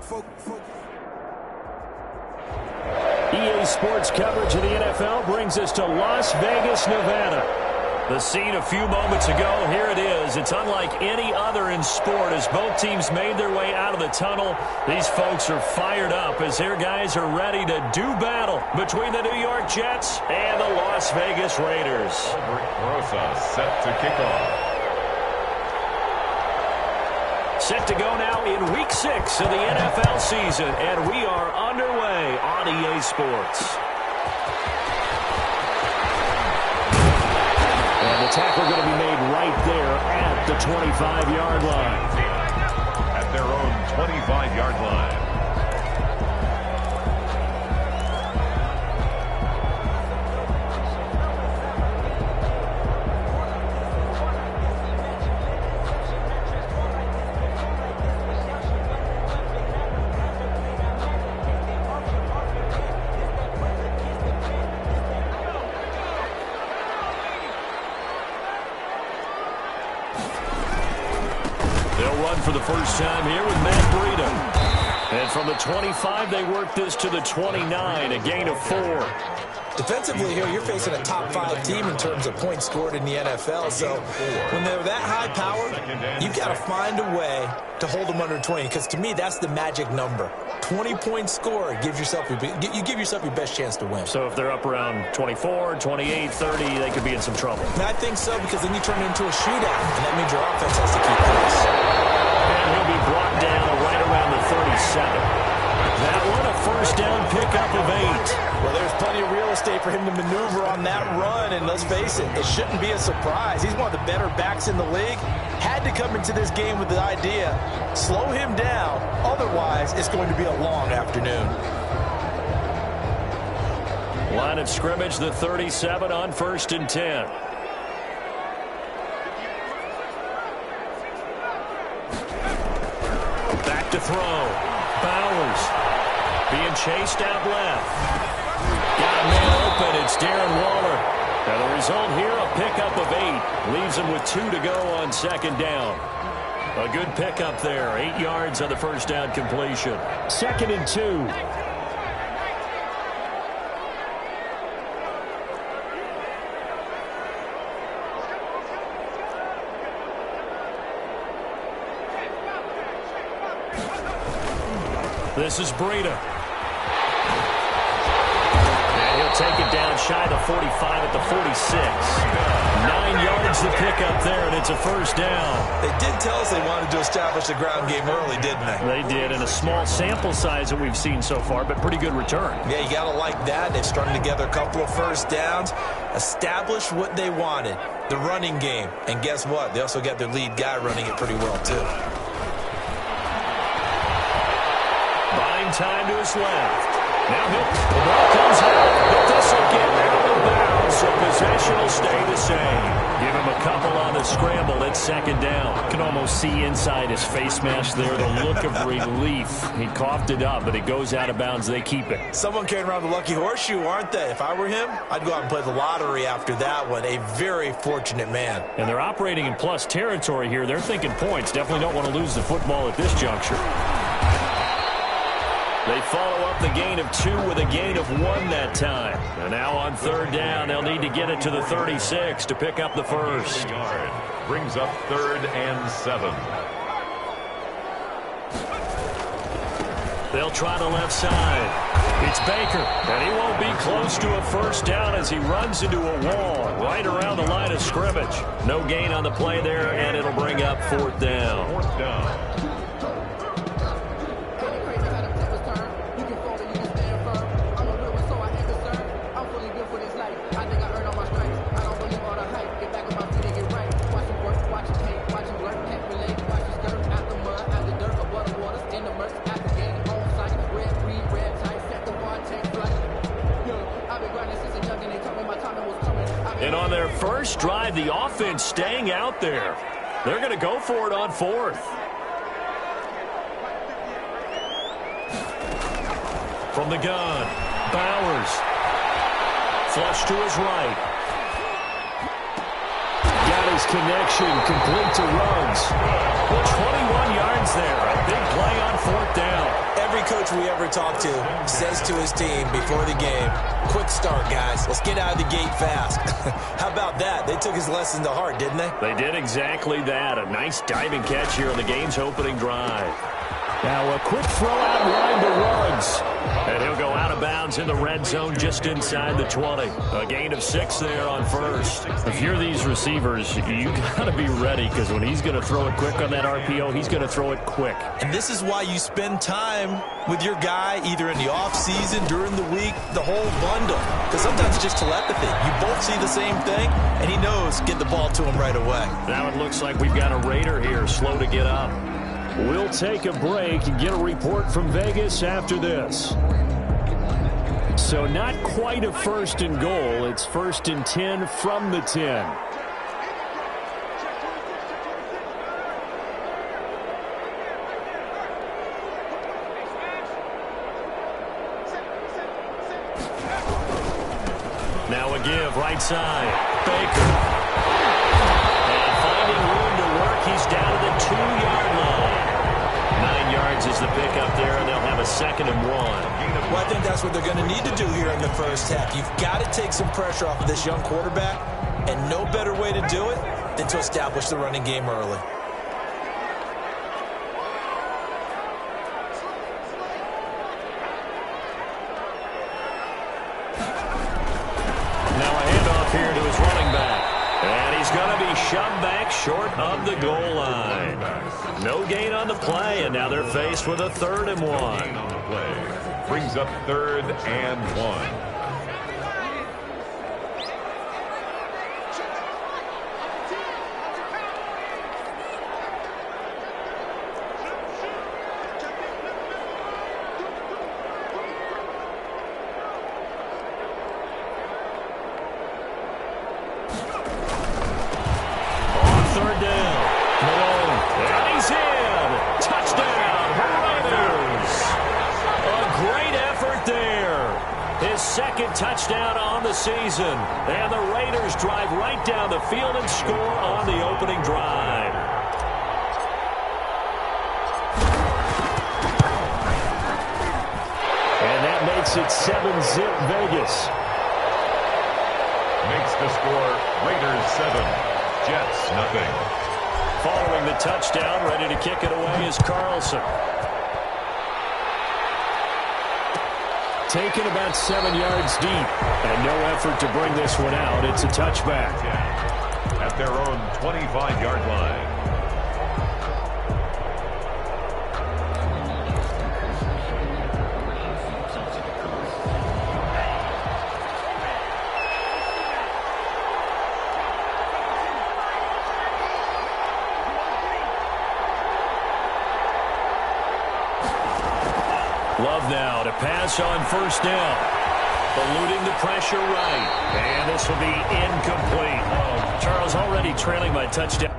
EA Sports coverage of the NFL brings us to Las Vegas, Nevada. The scene a few moments ago, here it is. It's unlike any other in sport as both teams made their way out of the tunnel. These folks are fired up as their guys are ready to do battle between the New York Jets and the Las Vegas Raiders. Rosa set to kick off. Set to go now in Week 6 of the NFL season, and we are underway on EA Sports. And the tackle going to be made right there at the 25-yard line. At their own 25-yard line. For the first time here with Matt Breida. And from the 25, they work this to the 29, a gain of 4. Defensively here, you're facing a top-5 team in terms of points scored in the NFL. So when they're that high-powered, you've got to find a way to hold them under 20. Because to me, that's the magic number. 20 points scored gives yourself you give yourself your best chance to win. So if they're up around 24, 28, 30, they could be in some trouble. And I think so, because then you turn it into a shootout, and that means your offense has to keep pace. And he'll be brought down right around the 37. That one, a first down pickup of 8. Well, there's plenty of real estate for him to maneuver on that run, and let's face it, it shouldn't be a surprise. He's one of the better backs in the league. Had to come into this game with the idea, slow him down, otherwise it's going to be a long afternoon. Line of scrimmage, the 37 on 1st and 10. Back to throw. Bowers being chased out left. Got a man open. It's Darren Waller. And the result here, a pickup of 8. Leaves him with 2 to go on 2nd down. A good pickup there. 8 yards on the first down completion. 2nd and 2. This is Breida. And he'll take it down shy of the 45 at the 46. 9 yards to pick up there, and it's a first down. They did tell us they wanted to establish the ground game early, didn't they? They did, in a small sample size that we've seen so far, but pretty good return. Yeah, you got to like that. They've strung together a couple of first downs, established what they wanted, the running game. And guess what? They also got their lead guy running it pretty well, too. Time to his left. Now the ball comes out, but this will get out of bounds, so possession will stay the same. Give him a couple on the scramble. It's 2nd down. Can almost see inside his face mask there the look of relief. He coughed it up, but it goes out of bounds. They keep it. Someone carrying around the lucky horseshoe, aren't they? If I were him, I'd go out and play the lottery after that one. A very fortunate man. And they're operating in plus territory here. They're thinking points. Definitely don't want to lose the football at this juncture. They follow up the gain of 2 with a gain of 1 that time. And now on 3rd down, they'll need to get it to the 36 to pick up the first. Brings up 3rd and 7. They'll try the left side. It's Baker, and he won't be close to a first down as he runs into a wall right around the line of scrimmage. No gain on the play there, and it'll bring up 4th down. 4th down. And on their first drive, the offense staying out there. They're going to go for it on 4th. From the gun, Bowers. Flush to his right. Got his connection, complete to Ruggs. Well, 21 yards there. A big play on 4th down. coach we ever talk to says to his team before the game, quick start, guys. Let's get out of the gate fast. How about that? They took his lesson to heart, didn't they? They did exactly that. A nice diving catch here on the game's opening drive. Now a quick throw out line to Ruggs. And he'll go out of bounds in the red zone just inside the 20. A gain of 6 there on first. If you're these receivers, you got to be ready because when he's going to throw it quick on that RPO, he's going to throw it quick. And this is why you spend time with your guy either in the offseason, during the week, the whole bundle. Because sometimes it's just telepathy. You both see the same thing, and he knows get the ball to him right away. Now it looks like we've got a Raider here slow to get up. We'll take a break and get a report from Vegas after this. So not quite a first and goal. It's 1st and 10 from the 10. Now a give right side. Baker. And finding room to work. He's down to the 2-yard line. 9 yards is the pickup there, and they'll have a 2nd and 1. Well, I think that's what they're going to need to do here in the first half. You've got to take some pressure off of this young quarterback, and no better way to do it than to establish the running game early. Now a handoff here to his running back. And he's going to be shoved back short of the goal line. No gain on the play, and now they're faced with a 3rd and 1. On the play. Brings up 3rd and 1. Touchdown on the season. And the Raiders drive right down the field and score on the opening drive. And that makes it 7-zip Vegas. Makes the score Raiders 7, Jets nothing. Following the touchdown, ready to kick it away is Carlson. Taken about 7 yards deep, and no effort to bring this one out. It's a touchback. At their own 25-yard line. Love now to pass on 1st down. Eluding the pressure right. And this will be incomplete. Oh, Charles already trailing by touchdown.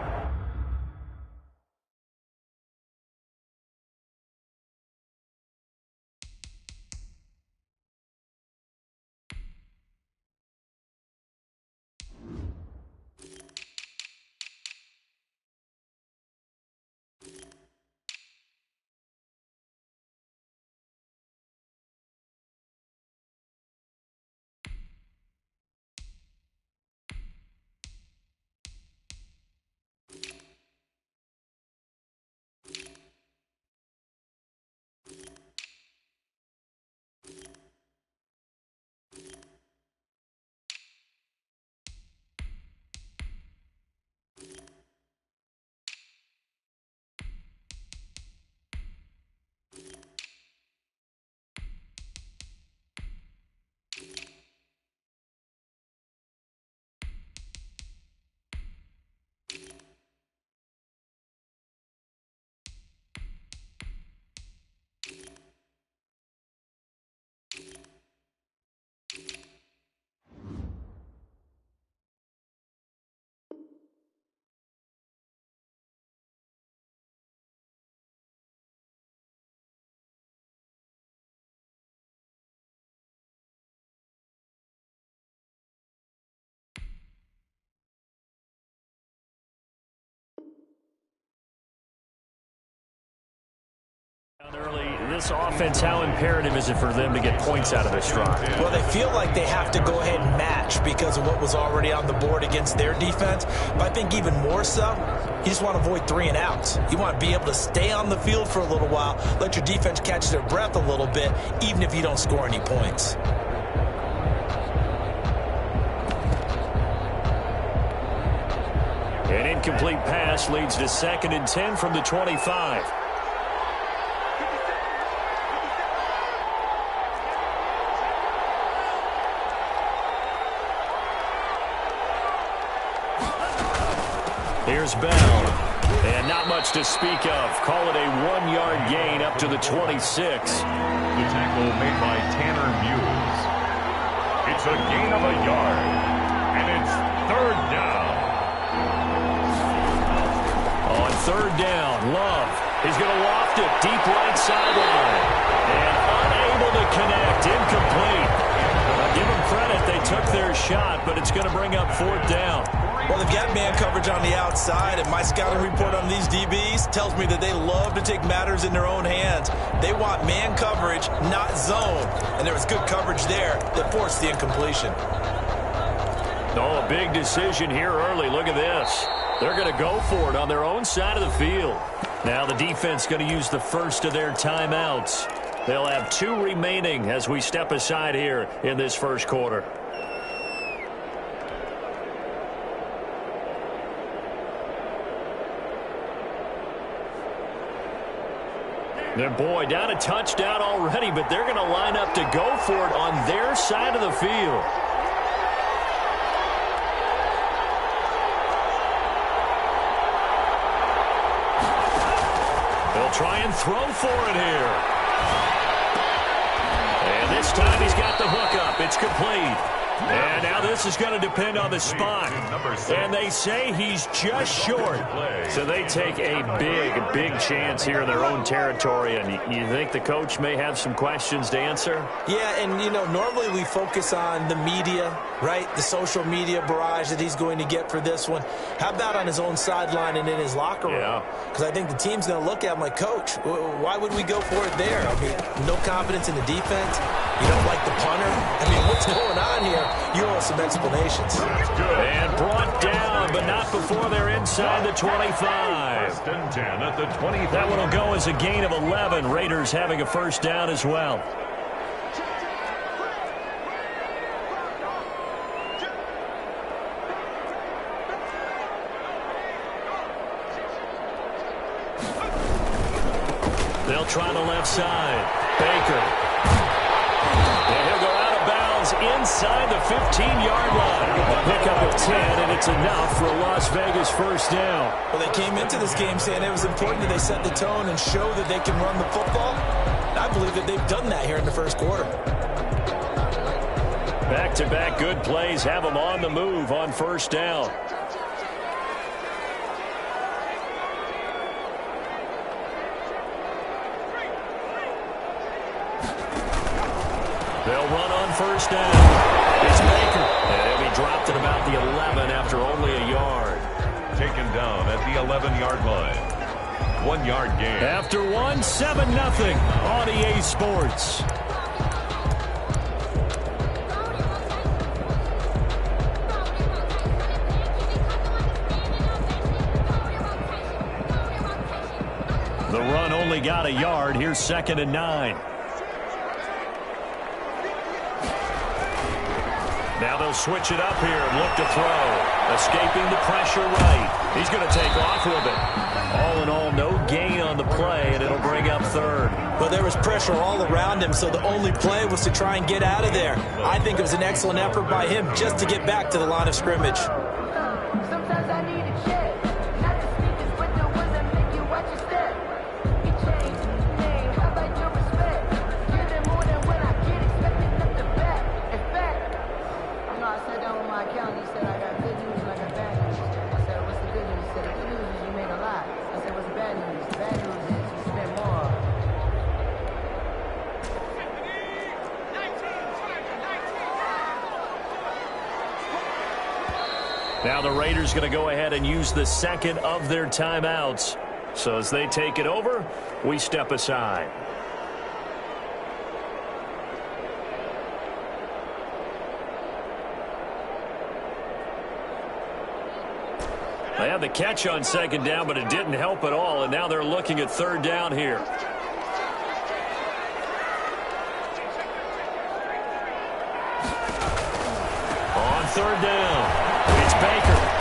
this offense, how imperative is it for them to get points out of this drive? Well, they feel like they have to go ahead and match because of what was already on the board against their defense. But I think even more so, you just want to avoid 3 and outs. You want to be able to stay on the field for a little while, let your defense catch their breath a little bit, even if you don't score any points. An incomplete pass leads to 2nd and 10 from the 25. Here's Bell. And not much to speak of. Call it a 1-yard gain up to the 26. The tackle made by Tanner Muse. It's a gain of a yard. And it's 3rd down. On 3rd down, Love. He's going to loft it deep right sideline. And unable to connect. Incomplete. Give them credit. They took their shot, but it's going to bring up 4th down. Well, they've got man coverage on the outside, and my scouting report on these DBs tells me that they love to take matters in their own hands. They want man coverage, not zone. And there was good coverage there that forced the incompletion. Oh, a big decision here early. Look at this. They're going to go for it on their own side of the field. Now the defense going to use the first of their timeouts. They'll have 2 remaining as we step aside here in this first quarter. Their boy down a touchdown already, but they're going to line up to go for it on their side of the field. They'll try and throw for it here. And this time he's got the hook up. It's complete. And now this is going to depend on the spot. And they say he's just short. So they take a big chance here in their own territory. And you think the coach may have some questions to answer? Yeah, and, you know, normally we focus on the media, right? The social media barrage that he's going to get for this one. How about on his own sideline and in his locker room? Because I think the team's going to look at him like, Coach, why would we go for it there? I mean, no confidence in the defense. You don't like the punter? I mean, what's going on here? You owe us some explanations. And brought down, but not before they're inside the 25. 1st and 10 at the 25. That one will go as a gain of 11. Raiders having a 1st down as well. They'll try the left side. Baker. And he'll go out of bounds inside the 15-yard line. A pickup of 10, and it's enough for a Las Vegas 1st down. Well, they came into this game saying it was important that they set the tone and show that they can run the football. And I believe that they've done that here in the first quarter. Back-to-back good plays have them on the move on 1st down. They'll run on 1st down. It's Baker. And he'll be dropped at about the 11 after only a yard. Taken down at the 11-yard line. 1-yard gain. After 1, 7-0 on EA Sports. The run only got a yard. Here's 2nd and 9. Now they'll switch it up here and look to throw. Escaping the pressure right. He's going to take off with it. All in all, no gain on the play, and it'll bring up 3rd. Well, there was pressure all around him, so the only play was to try and get out of there. I think it was an excellent effort by him just to get back to the line of scrimmage. Now the Raiders going to go ahead and use the 2nd of their timeouts. So as they take it over, we step aside. had the catch on second down, but it didn't help at all, and now they're looking at third down here. On third down, it's Baker.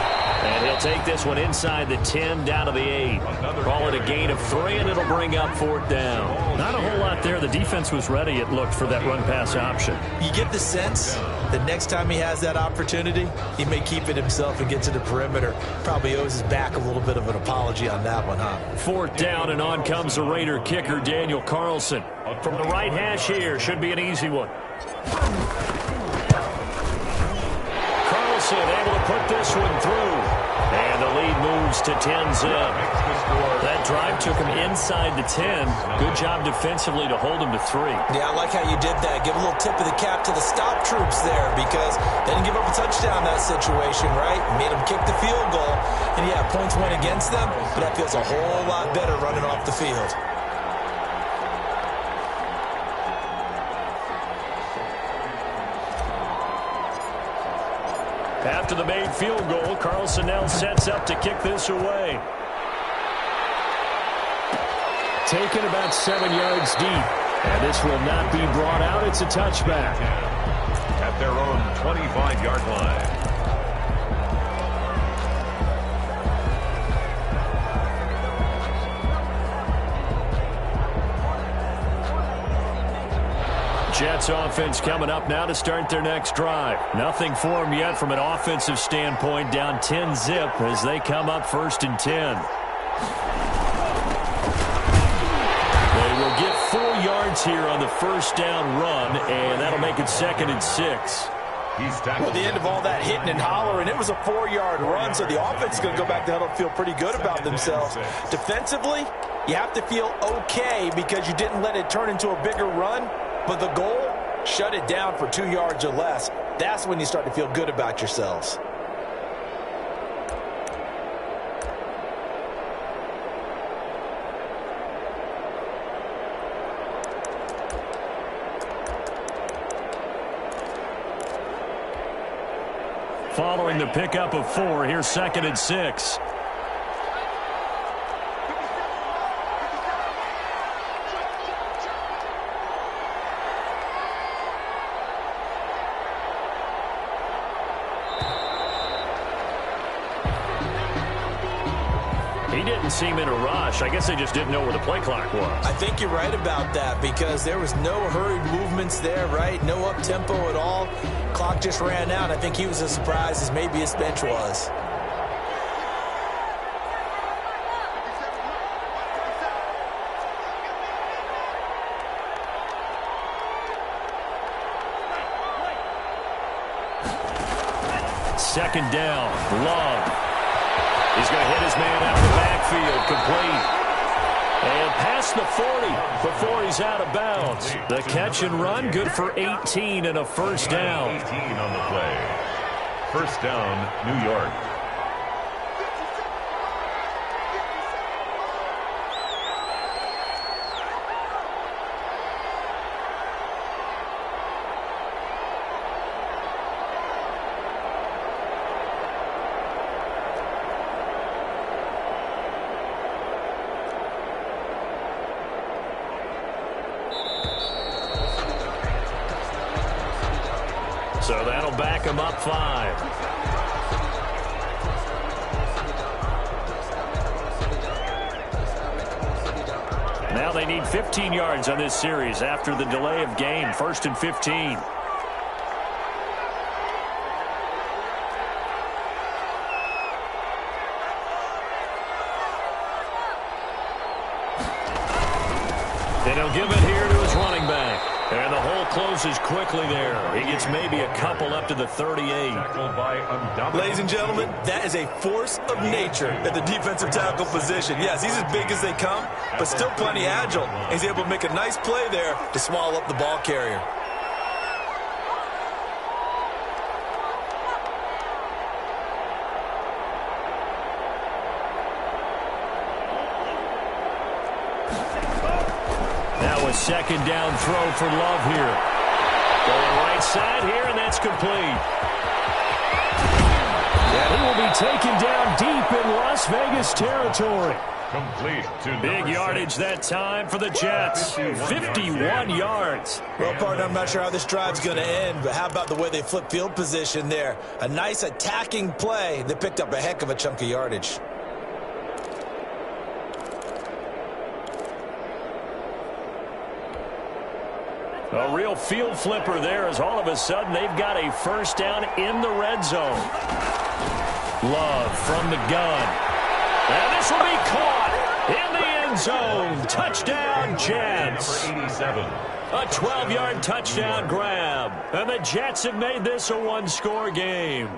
And he'll take this one inside the 10, down to the 8. Call it a gain of 3, and it'll bring up fourth down. Not a whole lot there. The defense was ready, it looked, for that run-pass option. You get the sense that next time he has that opportunity, he may keep it himself and get to the perimeter. Probably owes his back a little bit of an apology on that one, huh? Fourth down, and on comes the Raider kicker, Daniel Carlson. From the right hash here, should be an easy one. Carlson able to put this one through. And the lead moves to 10-zip. That drive took him inside the 10. Good job defensively to hold him to 3. Yeah, I like how you did that. Give a little tip of the cap to the stop troops there because they didn't give up a touchdown in that situation, right? Made them kick the field goal. And, yeah, points went against them, but that feels a whole lot better running off the field. After the made field goal, Carlson now sets up to kick this away. Taken about 7 yards deep. And this will not be brought out. It's a touchback. At their own 25-yard line. Jets offense coming up now to start their next drive. Nothing for them yet from an offensive standpoint, down 10-zip as they come up 1st and 10. They will get 4 yards here on the first down run, and that'll make it 2nd and 6. Well, the end of all that hitting and hollering, it was a 4-yard run, so the offense is going to go back to huddle and feel pretty good about themselves. Defensively, you have to feel okay because you didn't let it turn into a bigger run. But the goal, shut it down for 2 yards or less. That's when you start to feel good about yourselves. Following the pickup of 4, here's 2nd and 6. Didn't seem in a rush. I guess they just didn't know where the play clock was. I think you're right about that because there was no hurried movements there, right? No up-tempo at all. Clock just ran out. I think he was as surprised as maybe his bench was. Second down, Love. He's going to hit his man out of the backfield, complete. And past the 40 before he's out of bounds. The catch and run, good for 18 and a first down. 18 on the play. First down, New York. So that'll back him up 5. Now they need 15 yards on this series after the delay of game. 1st and 15. And he'll give it here to his running back. And the hole closes quickly there. He gets maybe a couple up to the 38. Ladies and gentlemen, that is a force of nature at the defensive tackle position. Yes, he's as big as they come, but still plenty agile. He's able to make a nice play there to swallow up the ball carrier. Now a second down throw for Love here. Going right side here, and that's complete. And he will be taken down deep in Las Vegas territory. Complete to Big yardage that time for the Jets. 51 yards. Well, partner, I'm not sure how this drive's going to end, but how about the way they flip field position there? A nice attacking play that picked up a heck of a chunk of yardage. A real field flipper there as all of a sudden they've got a first down in the red zone. Love from the gun. And this will be caught in the end zone. Touchdown, Jets. A 12-yard touchdown grab. And the Jets have made this a one-score game.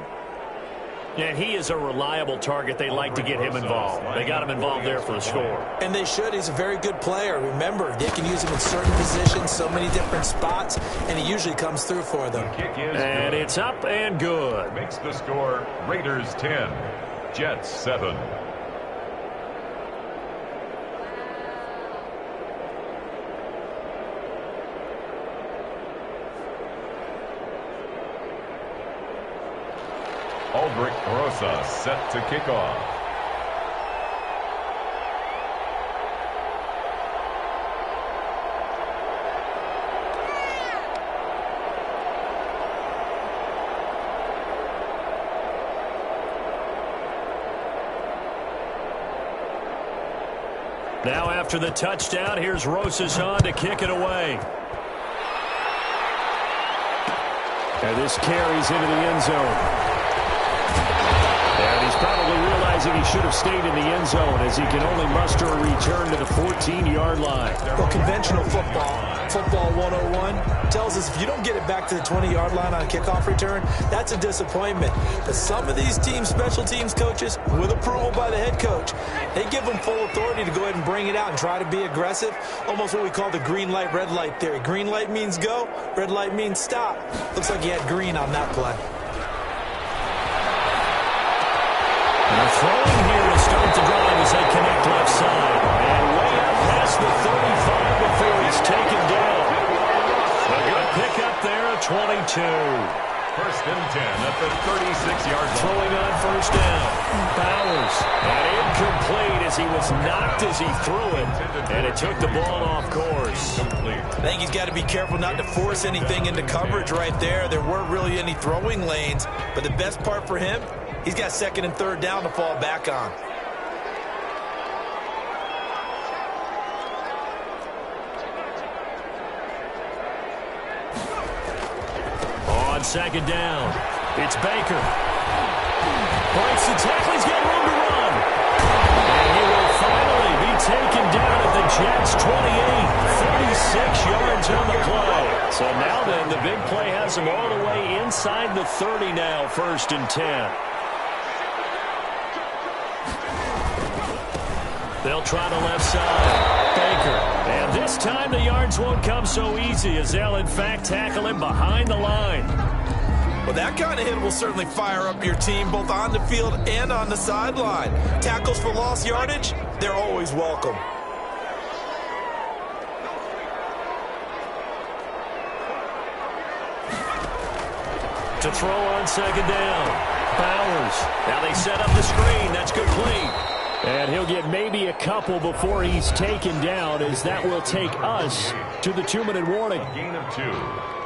And he is a reliable target. They like to get him involved. They got him involved there for the score. And they should. He's a very good player. Remember, they can use him in certain positions, so many different spots, and he usually comes through for them. And it's up and good. Makes the score Raiders 10, Jets 7. Aldrich Rosa set to kick off. Now after the touchdown, here's Rosas on to kick it away. And this carries into the end zone. And he's probably realizing he should have stayed in the end zone as he can only muster a return to the 14-yard line. Well, conventional football 101, tells us if you don't get it back to the 20-yard line on a kickoff return, that's a disappointment. But some of these teams, special teams coaches, with approval by the head coach, they give them full authority to go ahead and bring it out and try to be aggressive, almost what we call the green light, red light theory. Green light means go, red light means stop. Looks like he had green on that play. And they're throwing here to start the drive as they connect left side. And way up past the 35 before he's taken down. A good pickup there at 22. First and 10 at the 36-yard line. Throwing on first down. Bowers. And incomplete as he was knocked as he threw it. And it took the ball off course. Complete. I think he's got to be careful not to force anything into coverage right there. There weren't really any throwing lanes. But the best part for him, he's got second and third down to fall back on. On second down, it's Baker. Breaks the tackle, he's got room to run. And he will finally be taken down at the Jets' 28, 36 yards on the play. So now then, the big play has him all the way inside the 30 now, first and 10. They'll try the left side. Baker. And this time the yards won't come so easy as they'll, in fact, tackle him behind the line. Well, that kind of hit will certainly fire up your team both on the field and on the sideline. Tackles for lost yardage, they're always welcome. To throw on second down. Bowers. Now they set up the screen. That's complete. And he'll get maybe a couple before he's taken down, as that will take us to the 2-minute warning. A gain of 2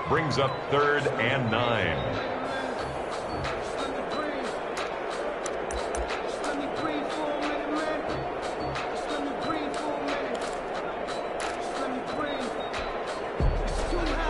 brings up third and 9.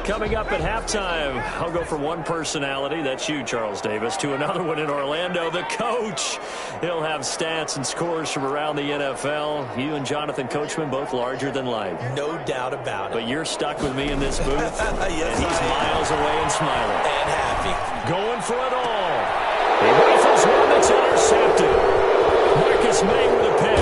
Coming up at halftime, I'll go from one personality, that's you, Charles Davis, to another one in Orlando, the coach. He'll have stats and scores from around the NFL. You and Jonathan Coachman, both larger than life. No doubt about it. But you're stuck with me in this booth, yes, and he's miles away and smiling. And happy. Going for it all. He rifles one that's intercepted. Marcus May with a pick.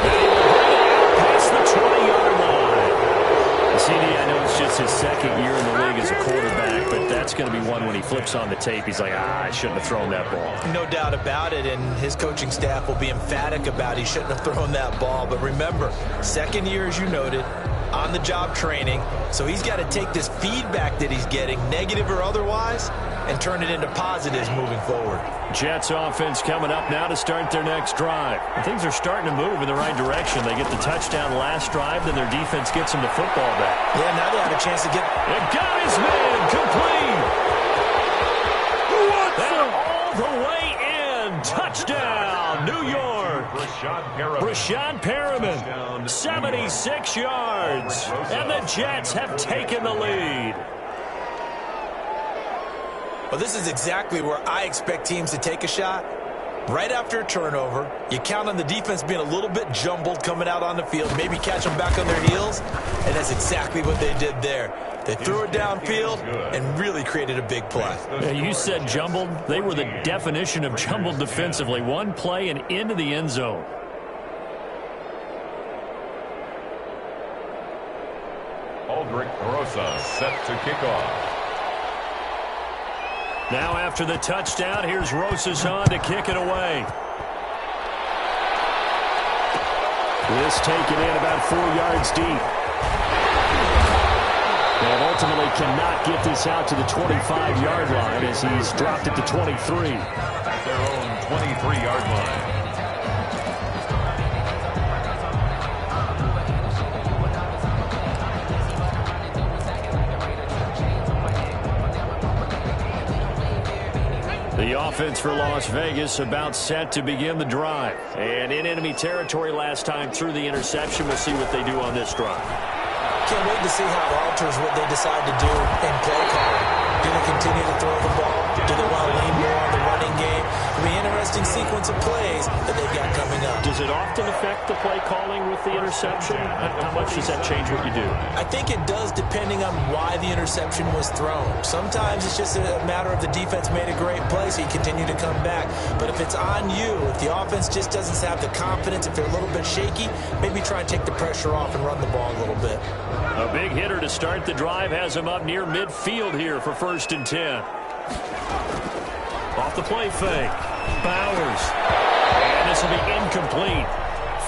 And he will bring it out past the 20-yard line. CD, I know it's just his second year in the league as a quarterback, but that's going to be one when he flips on the tape. He's like, I shouldn't have thrown that ball. No doubt about it, and his coaching staff will be emphatic about he shouldn't have thrown that ball. But remember, second year, as you noted, on-the-job training. So he's got to take this feedback that he's getting, negative or otherwise, and turn it into positives moving forward. Jets offense coming up now to start their next drive. And things are starting to move in the right direction. They get the touchdown last drive, then their defense gets them the football back. Yeah, now they have a chance to get... It got his man complete. All the way in. Touchdown, New York. Rashad Perriman, 76 yards. And the Jets have taken the lead. Well, this is exactly where I expect teams to take a shot. Right after a turnover, you count on the defense being a little bit jumbled coming out on the field, maybe catch them back on their heels, and that's exactly what they did there. They threw it downfield and really created a big play. Yeah, you said jumbled. They were the definition of jumbled defensively. One play and into the end zone. Aldrich Rosa set to kick off. Now after the touchdown, here's Rosas on to kick it away. This taken in about 4 yards deep. And ultimately cannot get this out to the 25-yard line as he's dropped it to 23. At their own 23-yard line. The offense for Las Vegas about set to begin the drive. And in enemy territory last time through the interception. We'll see what they do on this drive. Can't wait to see how it alters what they decide to do in play calling. Do they continue to throw the ball? Do they want to lean more on the running game? It'll be an interesting sequence of plays that they've got coming up. Does it often affect the play calling with the interception? How much does that change what you do? I think it does depending on why the interception was thrown. Sometimes it's just a matter of the defense made a great play, so you continue to come back. But if it's on you, if the offense just doesn't have the confidence, if they're a little bit shaky, maybe try and take the pressure off and run the ball a little bit. A big hitter to start the drive has him up near midfield here for 1st and 10. Off the play fake. Bowers. And this will be incomplete.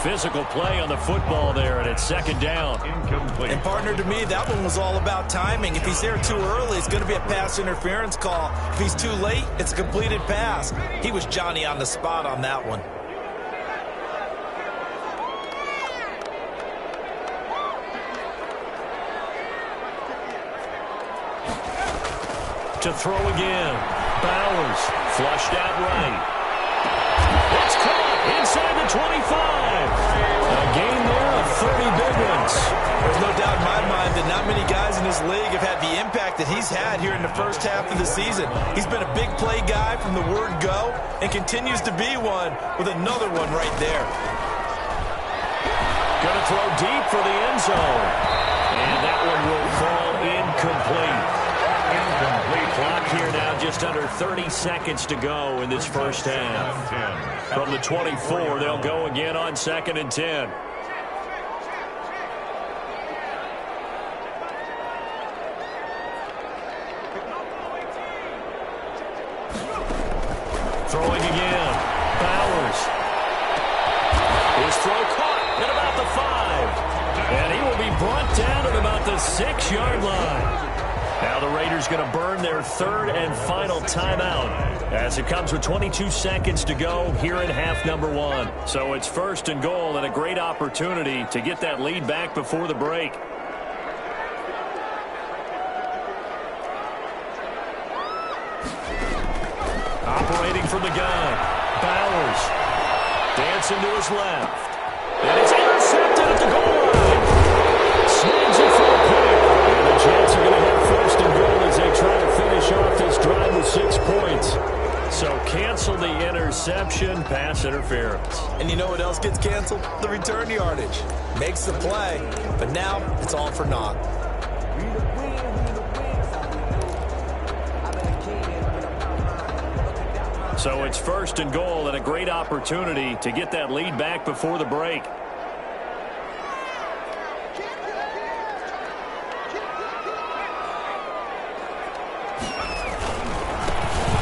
Physical play on the football there, and it's 2nd down. Incomplete. And partner, to me, that one was all about timing. If he's there too early, it's going to be a pass interference call. If he's too late, it's a completed pass. He was Johnny on the spot on that one. To throw again. Bowers flushed out right. It's caught inside the 25. A gain there of 30 big ones. There's no doubt in my mind that not many guys in this league have had the impact that he's had here in the first half of the season. He's been a big play guy from the word go and continues to be one with another one right there. Going to throw deep for the end zone. And that one will fall incomplete. Clock here now, just under 30 seconds to go in this first half. From the 24, they'll go again on 2nd and 10. Throwing again. Bowers. His throw caught at about the 5. And he will be brought down at about the 6-yard line. Now the Raiders going to burn their 3rd and final timeout as it comes with 22 seconds to go here in half number 1. So it's 1st and goal and a great opportunity to get that lead back before the break. Operating from the gun. Bowers. Dancing to his left. And it's intercepted at the goal line. Snags it for a pick. And the Jets are going to have 1st and goal as they try to finish off this drive with 6 points. So cancel the interception, pass interference. And you know what else gets canceled? The return yardage. Makes the play, but now it's all for naught. So it's 1st and goal and a great opportunity to get that lead back before the break.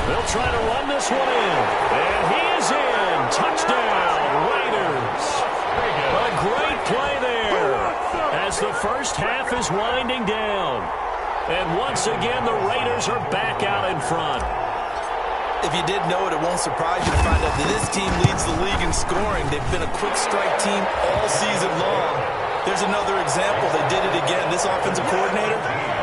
They'll try to run this one in. And he is in. Touchdown, Raiders. A great play there as the first half is winding down. And once again, the Raiders are back out in front. If you didn't know it, it won't surprise you to find out that this team leads the league in scoring. They've been a quick strike team all season long. There's another example. They did it again. This offensive coordinator,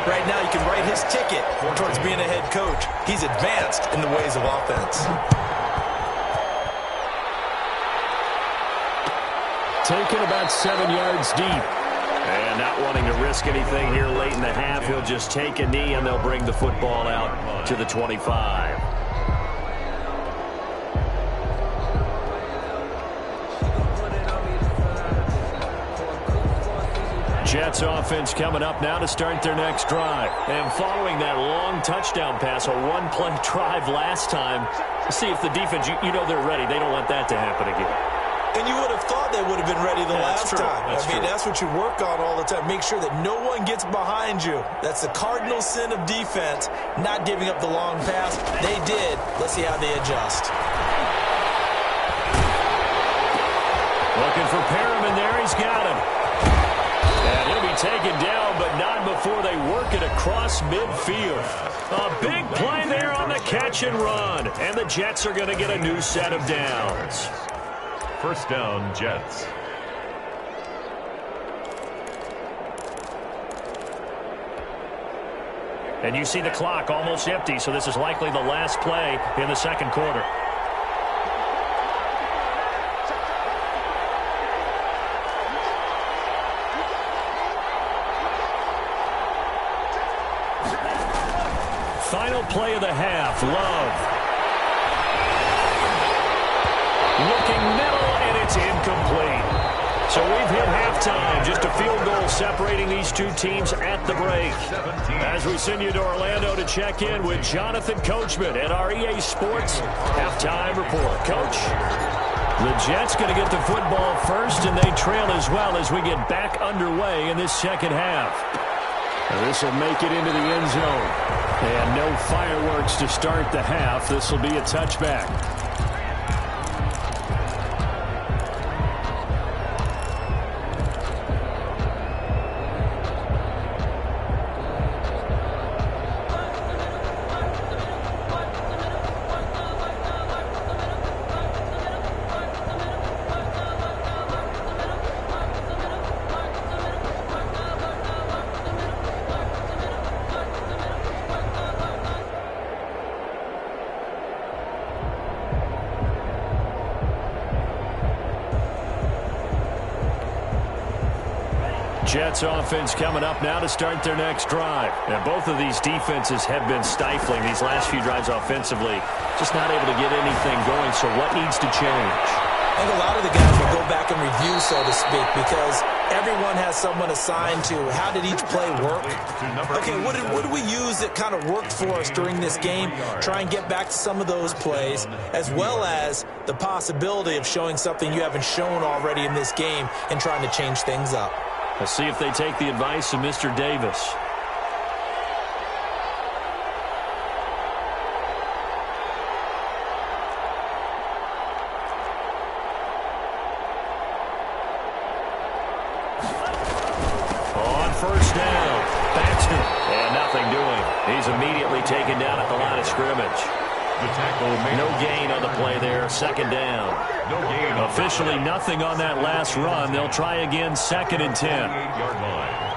right now you can write his ticket towards being a head coach. He's advanced in the ways of offense. Taken about 7 yards deep. And not wanting to risk anything here late in the half, he'll just take a knee and they'll bring the football out to the 25. Jets offense coming up now to start their next drive. And following that long touchdown pass, a one-play drive last time, see if the defense, you know they're ready. They don't want that to happen again. And you would have thought they would have been ready the last time. That's what you work on all the time. Make sure that no one gets behind you. That's the cardinal sin of defense, not giving up the long pass. They did. Let's see how they adjust. Looking for Perriman there. He's got him. And he'll be taken down, but not before they work it across midfield. A big play there on the catch and run. And the Jets are going to get a new set of downs. First down, Jets. And you see the clock almost empty, so this is likely the last play in the second quarter. Final play of the half, Love. Looking middle, and it's incomplete. So we've hit halftime. Just a field goal separating these two teams at the break. As we send you to Orlando to check in with Jonathan Coachman at our EA Sports Halftime Report. Coach, the Jets going to get the football first, and they trail as well as we get back underway in this second half. This will make it into the end zone. And no fireworks to start the half. This will be a touchback. Jets offense coming up now to start their next drive. Now, both of these defenses have been stifling these last few drives offensively. Just not able to get anything going, so what needs to change? I think a lot of the guys will go back and review, so to speak, because everyone has someone assigned to how did each play work. Okay, what did we use that kind of worked for us during this game? Try and get back to some of those plays, as well as the possibility of showing something you haven't shown already in this game and trying to change things up. We'll see if they take the advice of Mr. Davis. On first down, Baxter. And nothing doing. He's immediately taken down at the line of scrimmage. No gain on the play there. Second down. No gain. Officially nothing on that last run. They'll try again, 2nd and 10. 8-yard line.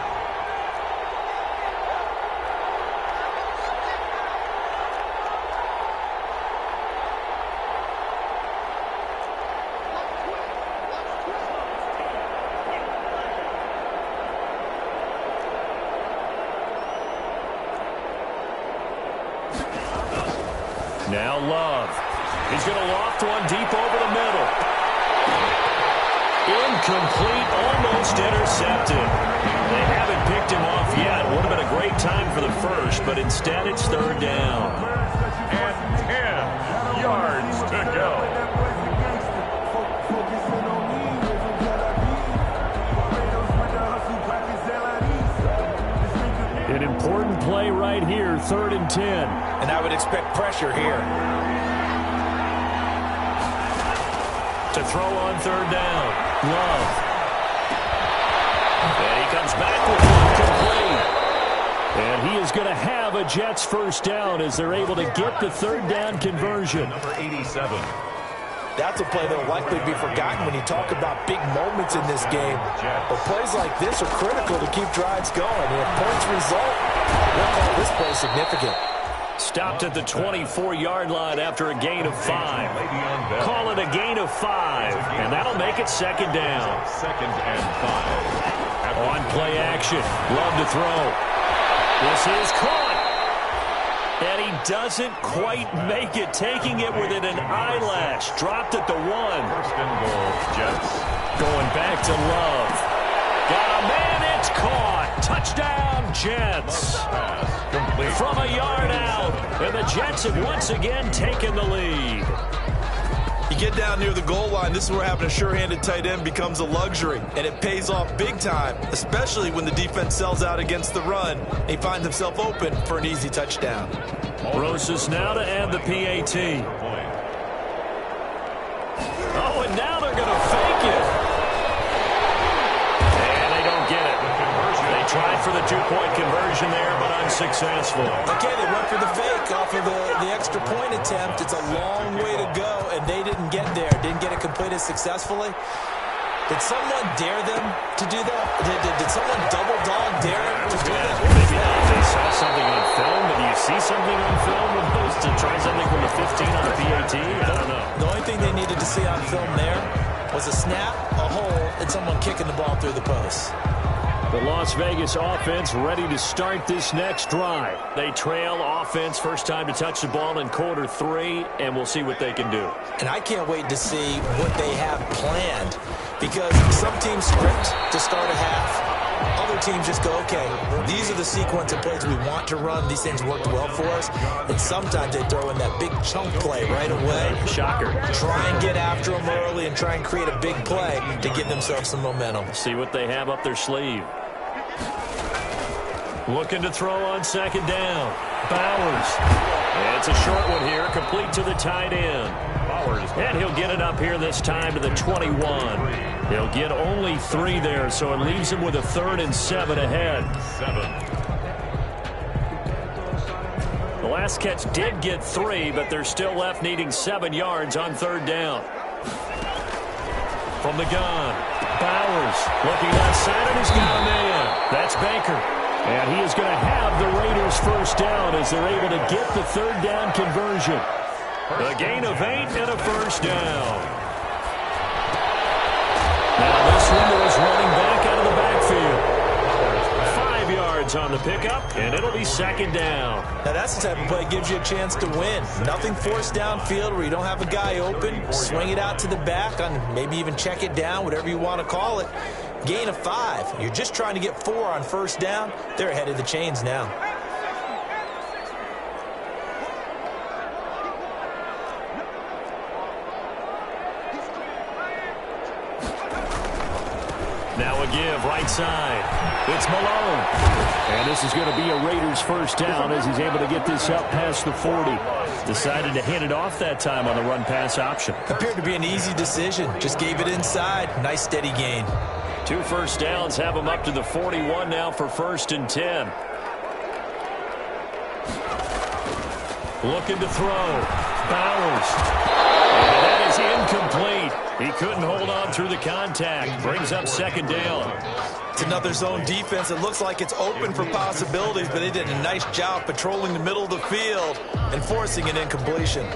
Now Love. He's going to loft one deep over the middle. Incomplete, almost intercepted. They haven't picked him off yet. Would have been a great time for the first, but instead it's third down. And 10 yards to go. An important play right here, 3rd and 10. And I would expect pressure here. To throw on 3rd down, Love. And he comes comes back with one complete. And he is going to have a Jets first down as they're able to get the third down conversion. Number 87. That's a play that will likely be forgotten when you talk about big moments in this game. But plays like this are critical to keep drives going. And if points result, we'll call this play significant. Stopped at the 24-yard line after a gain of 5. Call it a gain of 5, and that'll make it second down. Second and 5. On play action, Love to throw. This is caught. And he doesn't quite make it, taking it within an eyelash. Dropped at the 1. First and goal, Jets. Going back to Love. Got a man, it's caught. Touchdown, Jets. Complete. From a yard out, and the Jets have once again taken the lead. You get down near the goal line, this is where having a sure-handed tight end becomes a luxury, and it pays off big time, especially when the defense sells out against the run, and he finds himself open for an easy touchdown. Rosas now to add the PAT. Oh, and now they're going to fake it. And they don't get it. They tried for the two-point conversion there, but unsuccessful. Okay, they went for the fake off of the extra point attempt. It's a long way to go, and they didn't get there. Didn't get it completed successfully. Did someone dare them to do that? Did someone double-dog dare them to do that? Maybe they saw something on film, but do you see something on film with those to try something from the 15 on the PAT? I don't know. The only thing they needed to see on film there was a snap, a hole, and someone kicking the ball through the post. The Las Vegas offense ready to start this next drive. They trail offense, first time to touch the ball in quarter 3, and we'll see what they can do. And I can't wait to see what they have planned, because some teams script to start a half. Other teams just go, okay, these are the sequence of plays we want to run. These things worked well for us. And sometimes they throw in that big chunk play right away. Shocker. Try and get after them early and try and create a big play to give themselves some momentum. See what they have up their sleeve. Looking to throw on second down. Bowers. And it's a short one here, complete to the tight end. Bowers. And he'll get it up here this time to the 21. He'll get only 3 there, so it leaves him with a 3rd and 7 ahead. 7. The last catch did get 3, but they're still left needing 7 yards on 3rd down. From the gun, Bowers looking outside, and he's got a man. That's Baker. And he is going to have the Raiders first down as they're able to get the 3rd down conversion. A gain of 8 and a first down. Now this one was running back out of the backfield. 5 yards on the pickup, and it'll be second down. Now that's the type of play that gives you a chance to win. Nothing forced downfield where you don't have a guy open. Swing it out to the back, on maybe even check it down, whatever you want to call it. Gain of 5. You're just trying to get 4 on first down. They're ahead of the chains now. Now a give right side. It's Malone. And this is going to be a Raiders first down as he's able to get this up past the 40. Decided to hand it off that time on the run pass option. Appeared to be an easy decision. Just gave it inside. Nice steady gain. 2 first downs have him up to the 41 now for 1st and 10. Looking to throw. Bowers. And that is incomplete. He couldn't hold on through the contact. Brings up second down. It's another zone defense. It looks like it's open for possibilities, but they did a nice job patrolling the middle of the field and forcing an incompletion.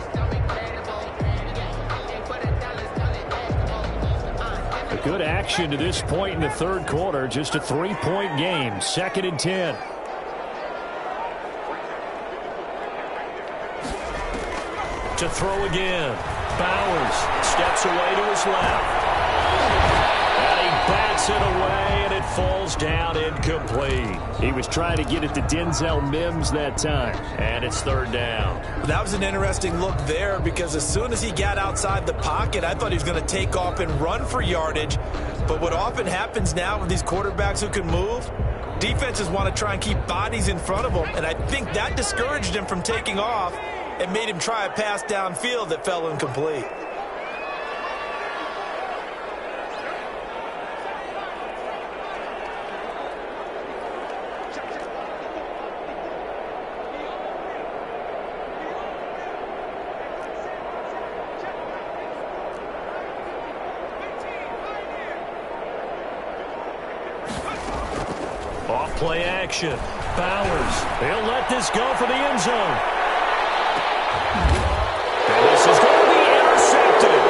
Good action to this point in the 3rd quarter. Just a 3-point game. 2nd and 10. To throw again. Bowers steps away to his left. And he bats it away, and it falls down incomplete. He was trying to get it to Denzel Mims that time. And it's 3rd down. That was an interesting look there, because as soon as he got outside the pocket, I thought he was going to take off and run for yardage. But what often happens now with these quarterbacks who can move, defenses want to try and keep bodies in front of them. And I think that discouraged him from taking off and made him try a pass downfield that fell incomplete. action. Bowers, he'll let this go for the end zone. And this is going to be intercepted.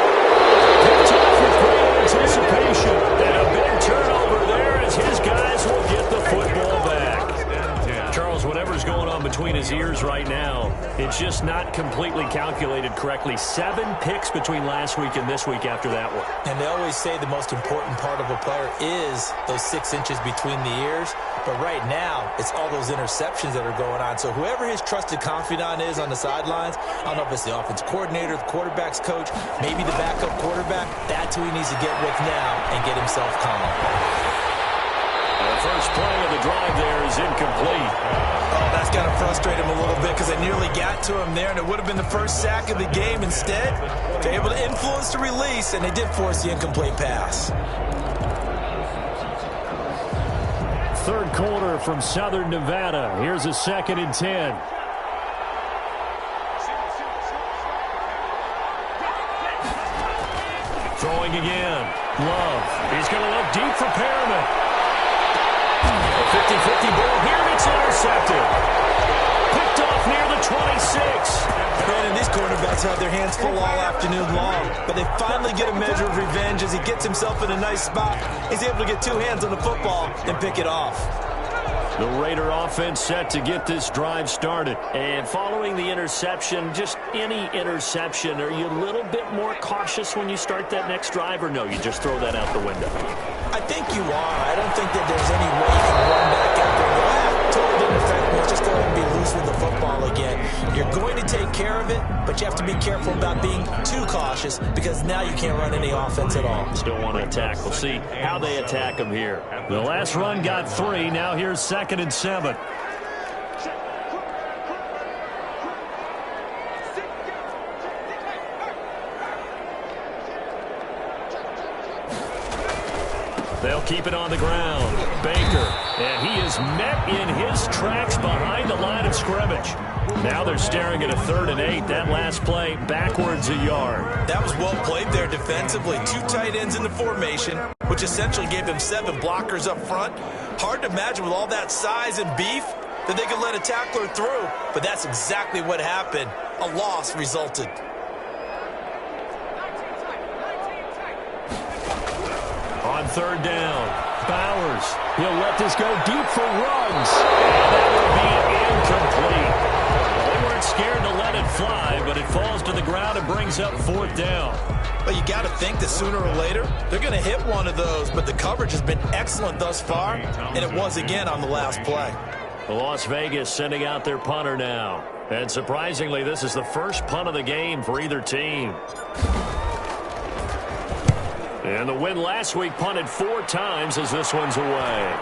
Picked off with great anticipation. And a big turnover there as his guys will get the football back. Charles, whatever's going on between his ears right now, it's just not completely calculated correctly. 7 picks between last week and this week after that one. And they always say the most important part of a player is those 6 inches between the ears. But right now, it's all those interceptions that are going on. So whoever his trusted confidant is on the sidelines, I don't know if it's the offense coordinator, the quarterback's coach, maybe the backup quarterback, that's who he needs to get with now and get himself calm. The first play of the drive there is incomplete. Oh, that's got to frustrate him a little bit because they nearly got to him there, and it would have been the first sack of the game. Instead, they're able to influence the release, and they did force the incomplete pass. Third quarter from Southern Nevada. Here's a 2nd and 10. Throwing again. Love. He's going to look deep for Perriman. A 50-50 ball here. It's intercepted. Picked off near the 26. And these quarterbacks have their hands full all afternoon long. But they finally get a measure of revenge as he gets himself in a nice spot. He's able to get 2 hands on the football and pick it off. The Raider offense set to get this drive started. And following the interception, just any interception, are you a little bit more cautious when you start that next drive, or no, you just throw that out the window? I think you are. I don't think that there's any way you can run back out there and go, totally didn't affect me. Let's just go ahead and be loose with the football again. You're going to take care of it, but you have to be careful about being too cautious because now you can't run any offense at all. Still want to attack. We'll see how they attack him here. The last run got 3. Now here's 2nd and 7. They'll keep it on the ground. Baker, and he is met in his tracks behind the line of scrimmage. Now they're staring at a 3rd and 8. That last play, backwards a yard. That was well played there defensively. 2 tight ends in the formation, which essentially gave him 7 blockers up front. Hard to imagine with all that size and beef that they could let a tackler through, but that's exactly what happened. A loss resulted. On 3rd down, Bowers. He'll let this go deep for Ruggs. And that will be incomplete. They weren't scared to let it fly, but it falls to the ground and brings up 4th down. But you got to think that sooner or later, they're going to hit one of those, but the coverage has been excellent thus far, and it was again on the last play. Las Vegas sending out their punter now. And surprisingly, this is the first punt of the game for either team. And the win last week punted 4 times as this one's away.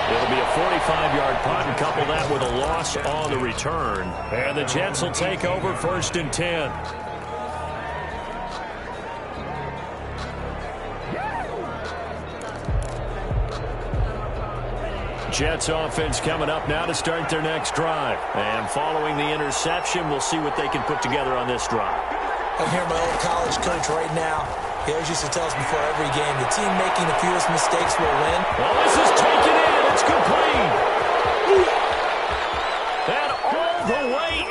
It'll be a 45-yard punt and couple that with a loss on the return. And the Jets will take over 1st and 10. Jets offense coming up now to start their next drive. And following the interception, we'll see what they can put together on this drive. I hear my old college coach right now. He always used to tell us before every game, the team making the fewest mistakes will win. Well, this is taken in. It's complete. And all the way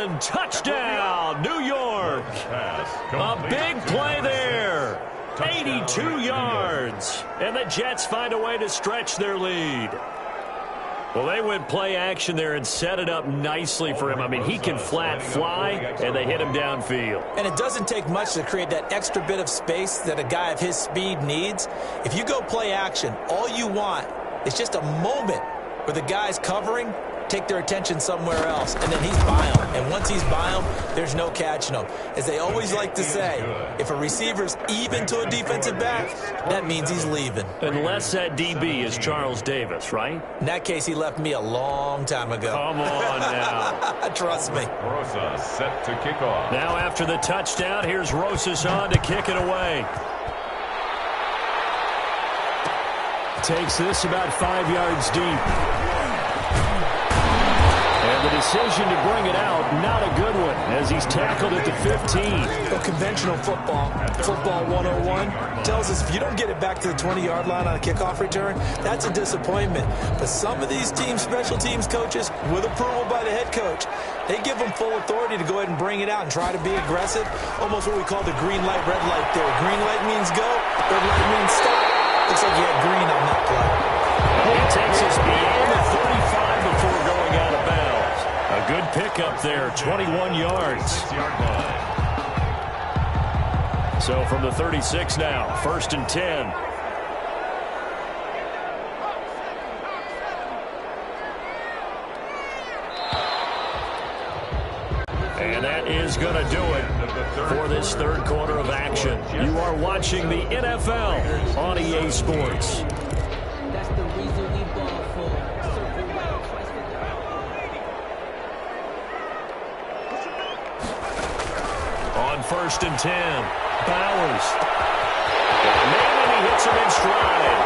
in. Touchdown, New York. A big play there. 82 yards. And the Jets find a way to stretch their lead. Well, they went play action there and set it up nicely for him. I mean, he can flat fly, and they hit him downfield. And it doesn't take much to create that extra bit of space that a guy of his speed needs. If you go play action, all you want is just a moment where the guy's covering, take their attention somewhere else, and then he's by him. And once he's by him, there's no catching him. As they always like to say, if a receiver's even to a defensive back, that means he's leaving. Unless that DB is Charles Davis, right? In that case, he left me a long time ago. Come on now. Trust me. Rosa set to kick off. Now after the touchdown, here's Rosas on to kick it away. Takes this about 5 yards deep. And And the decision to bring it out, not a good one, as he's tackled at the 15. Well, conventional football 101, tells us if you don't get it back to the 20-yard line on a kickoff return, that's a disappointment. But some of these teams, special teams coaches, with approval by the head coach, they give them full authority to go ahead and bring it out and try to be aggressive, almost what we call the green light, red light theory. Green light means go, red light means stop. Looks like you had green on that play. He takes us beyond the 35 before going out of bounds. A good pickup there, 21 yards. So from the 36 now, 1st and 10. And that is going to do it for this third quarter of action. You are watching the NFL on EA Sports. On 1st and 10, Bowers. And he hits him in stride.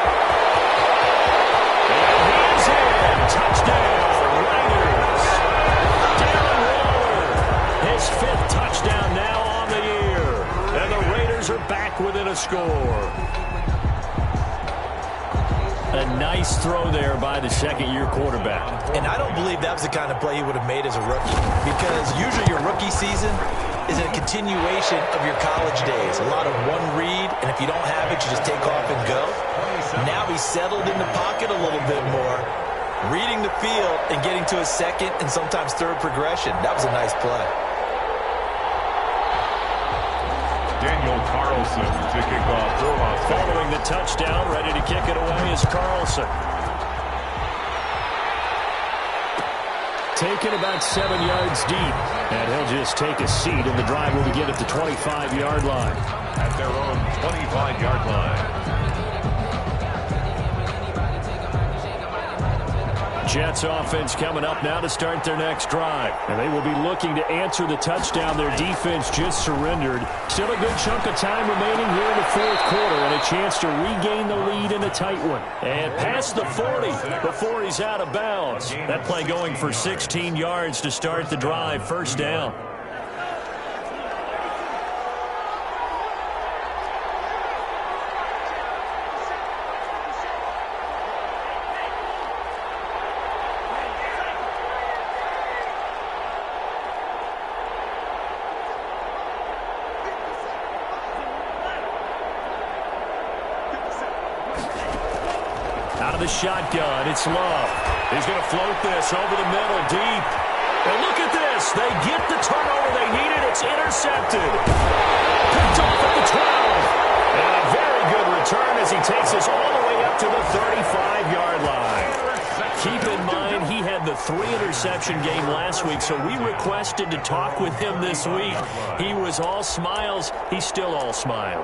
And he's in. Touchdown, Raiders. Darren Waller, his 5th touchdown now on the year. And the Raiders are back within a score. A nice throw there by the second-year quarterback. And I don't believe that was the kind of play he would have made as a rookie, because usually your rookie season is a continuation of your college days. A lot of one read, and if you don't have it, you just take off and go. Now he's settled in the pocket a little bit more, reading the field and getting to his second and sometimes third progression. That was a nice play. Daniel Carlson to kick off. Following the touchdown, ready to kick it away is Carlson. Taken about 7 yards deep. And he'll just take a seat, and the drive will begin at the 25-yard line. At their own 25-yard line. Jets offense coming up now to start their next drive. And they will be looking to answer the touchdown their defense just surrendered. Still a good chunk of time remaining here in the fourth quarter, and a chance to regain the lead in a tight one. And past the 40 before he's out of bounds. That play going for 16 yards to start the drive. 1st down. Out of the shotgun, it's Love. He's going to float this over the middle, deep. And look at this. They get the turnover they needed. It's intercepted. Picked off at the 12. And a very good return as he takes us all the way up to the 35-yard line. Keep in mind, he had the 3-interception game last week, so we requested to talk with him this week. He was all smiles. He's still all smile.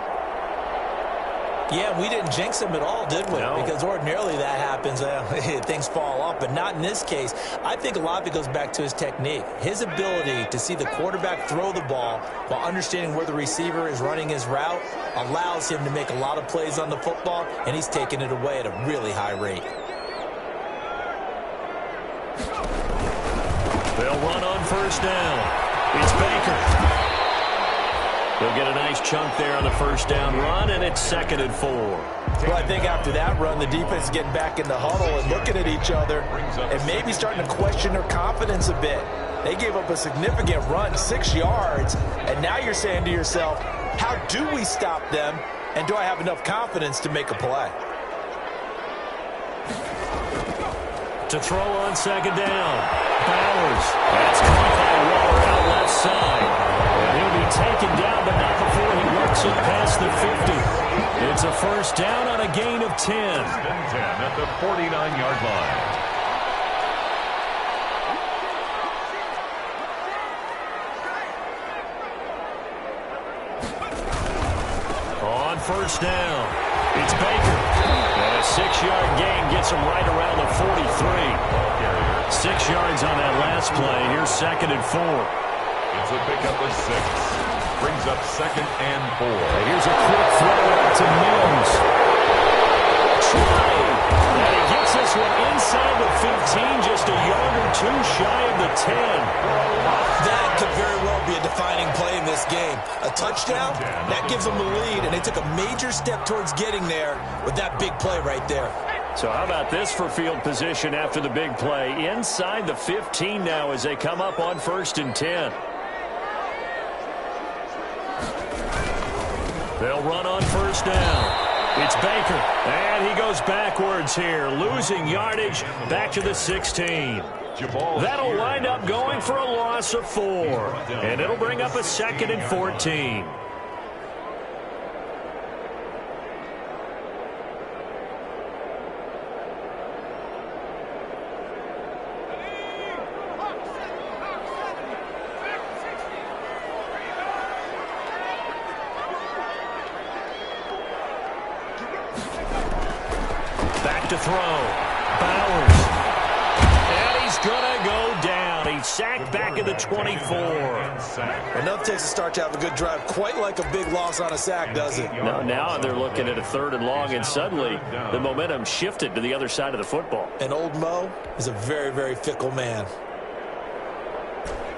Yeah, we didn't jinx him at all, did we? No. Because ordinarily that happens, things fall off, but not in this case. I think a lot of it goes back to his technique. His ability to see the quarterback throw the ball while understanding where the receiver is running his route allows him to make a lot of plays on the football, and he's taking it away at a really high rate. They'll run on 1st down. It's Baker. They'll get a nice chunk there on the 1st down run, and it's 2nd and 4. Well, I think after that run, the defense is getting back in the huddle and looking at each other and maybe starting to question their confidence a bit. They gave up a significant run, 6 yards, and now you're saying to yourself, how do we stop them, and do I have enough confidence to make a play? To throw on 2nd down. Bowers. That's caught by Waller out left side. And he'll be taken down, but not before he works it past the 50. It's a 1st down on a gain of 10. 10 at the 49-yard line. On 1st down, it's Baker. And a 6-yard gain gets him right around the 43. 6 yards on that last play. Here's 2nd and 4. It's a pickup of 6. Brings up 2nd and 4. Here's a quick throw out to Mills. Try. And he gets this one inside the 15, just a yard or 2 shy of the 10. That could very well be a defining play in this game. A touchdown, that gives them the lead, and they took a major step towards getting there with that big play right there. So how about this for field position after the big play? Inside the 15 now as they come up on 1st and 10. They'll run on 1st down. It's Baker, and he goes backwards here, losing yardage back to the 16. That'll wind up going for a loss of 4, and it'll bring up a 2nd and 14. To throw. Bowers. And he's going to go down. He's sacked back at the 24. Enough takes a start to have a good drive. Quite like a big loss on a sack, does it? No, now they're looking at a 3rd and long, and suddenly the momentum shifted to the other side of the football. And old Mo is a very, very fickle man.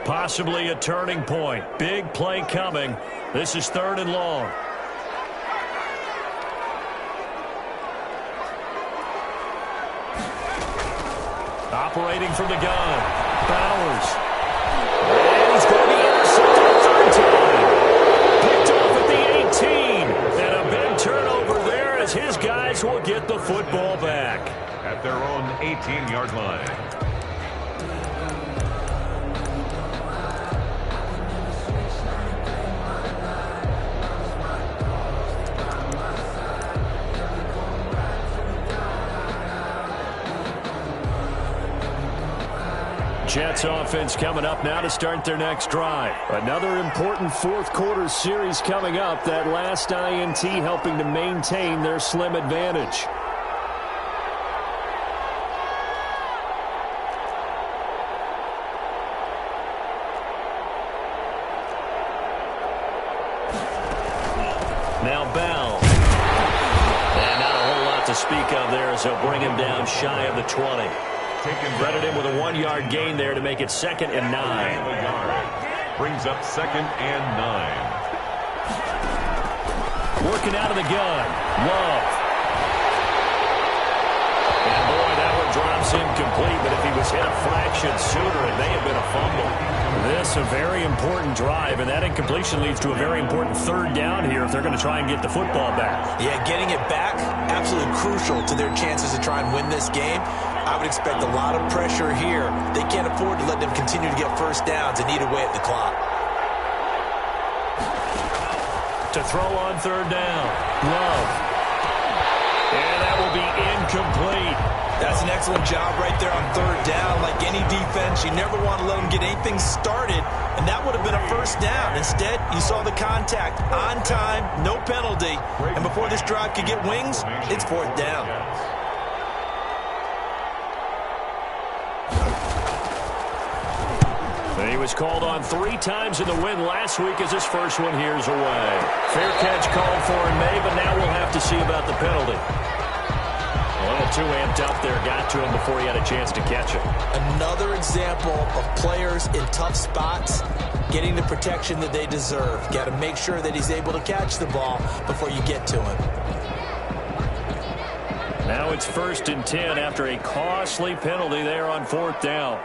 Possibly a turning point. Big play coming. This is 3rd and long. Operating from the gun. Bowers. And he's going to be intercepted a 3rd time. Picked off at the 18. And a big turnover there as his guys will get the football back. At their own 18-yard line. Jets offense coming up now to start their next drive. Another important 4th quarter series coming up. That last INT helping to maintain their slim advantage. Now Bell. And not a whole lot to speak of there as they'll bring him down shy of the 20. Threaded in with a 1-yard gain there to make it 2nd and 9. Brings up 2nd and 9. Working out of the gun. Love. And boy, that one drops incomplete, but if he was hit a fraction sooner, it may have been a fumble. This a very important drive, and that incompletion leads to a very important 3rd down here if they're going to try and get the football back. Yeah, getting it back, absolutely crucial to their chances to try and win this game. I would expect a lot of pressure here. They can't afford to let them continue to get 1st downs and eat away at the clock. To throw on 3rd down. Love. And that will be incomplete. That's an excellent job right there on 3rd down. Like any defense, you never want to let them get anything started, and that would have been a 1st down. Instead, you saw the contact on time, no penalty, and before this drive could get wings, it's 4th down. He was called on 3 times in the win last week as his first one here's away. Fair catch called for in May, but now we'll have to see about the penalty. A little too amped up there, got to him before he had a chance to catch it. Another example of players in tough spots getting the protection that they deserve. Got to make sure that he's able to catch the ball before you get to him. Now it's 1st and 10 after a costly penalty there on 4th down.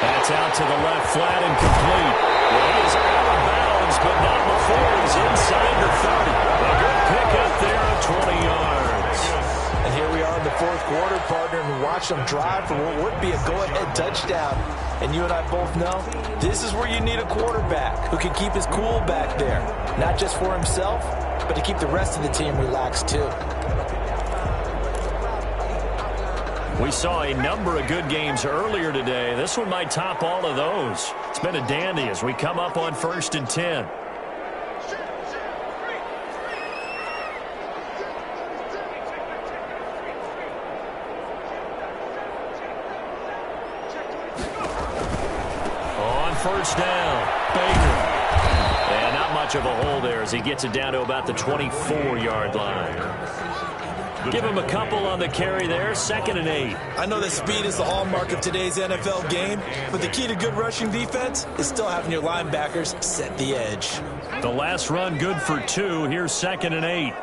That's out to the left, flat and complete. Well, he is out of bounds, but not before he's inside the 30. A good pickup there of 20 yards. And here we are in the 4th quarter, partner, and watch them drive for what would be a go-ahead touchdown. And you and I both know this is where you need a quarterback who can keep his cool back there. Not just for himself, but to keep the rest of the team relaxed too. We saw a number of good games earlier today. This one might top all of those. It's been a dandy as we come up on 1st and 10. On 1st down, Baker. And not much of a hole there as he gets it down to about the 24-yard line. Give him a couple on the carry there, 2nd and 8. I know that speed is the hallmark of today's NFL game, but the key to good rushing defense is still having your linebackers set the edge. The last run good for 2. Here's 2nd and 8.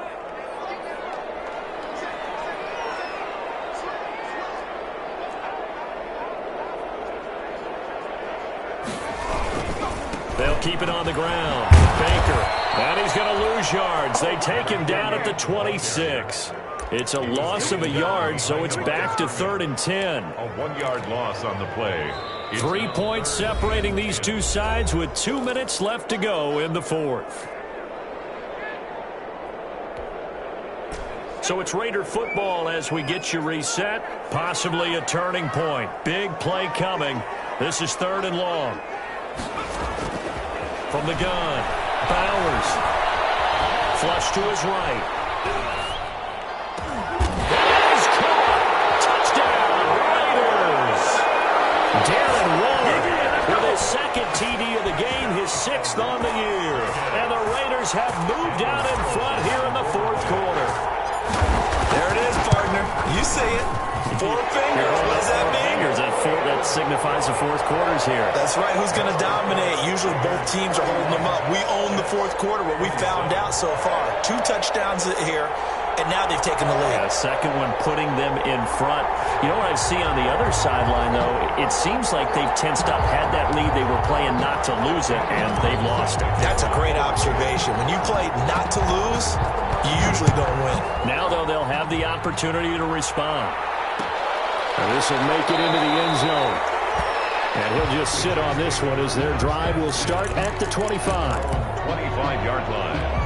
They'll keep it on the ground. Baker, and he's going to lose yards. They take him down at the 26. It's a loss of a yard, so it's back to 3rd and 10. A 1-yard loss on the play. 3 points separating these two sides with 2 minutes left to go in the 4th. So it's Raider football as we get you reset. Possibly a turning point. Big play coming. This is 3rd and long. From the gun, Bowers. Flush to his right. He's caught. Touchdown, Raiders. Darren Waller with his 2nd TD of the game, his 6th on the year. And the Raiders have moved out in front here in the 4th quarter. There it is, partner. You see it. 4 fingers. What does that mean? That signifies the 4th quarters here. That's right. Who's going to dominate? Usually both teams are holding them up. We own the 4th quarter, what we found out so far. 2 touchdowns here, and now they've taken the lead. A second one putting them in front. You know what I see on the other sideline, though? It seems like they've tensed up, had that lead. They were playing not to lose it, and they've lost it. That's a great observation. When you play not to lose, you usually don't win. Now, though, they'll have the opportunity to respond. And this will make it into the end zone. And he'll just sit on this one as their drive will start at the 25. 25-yard line.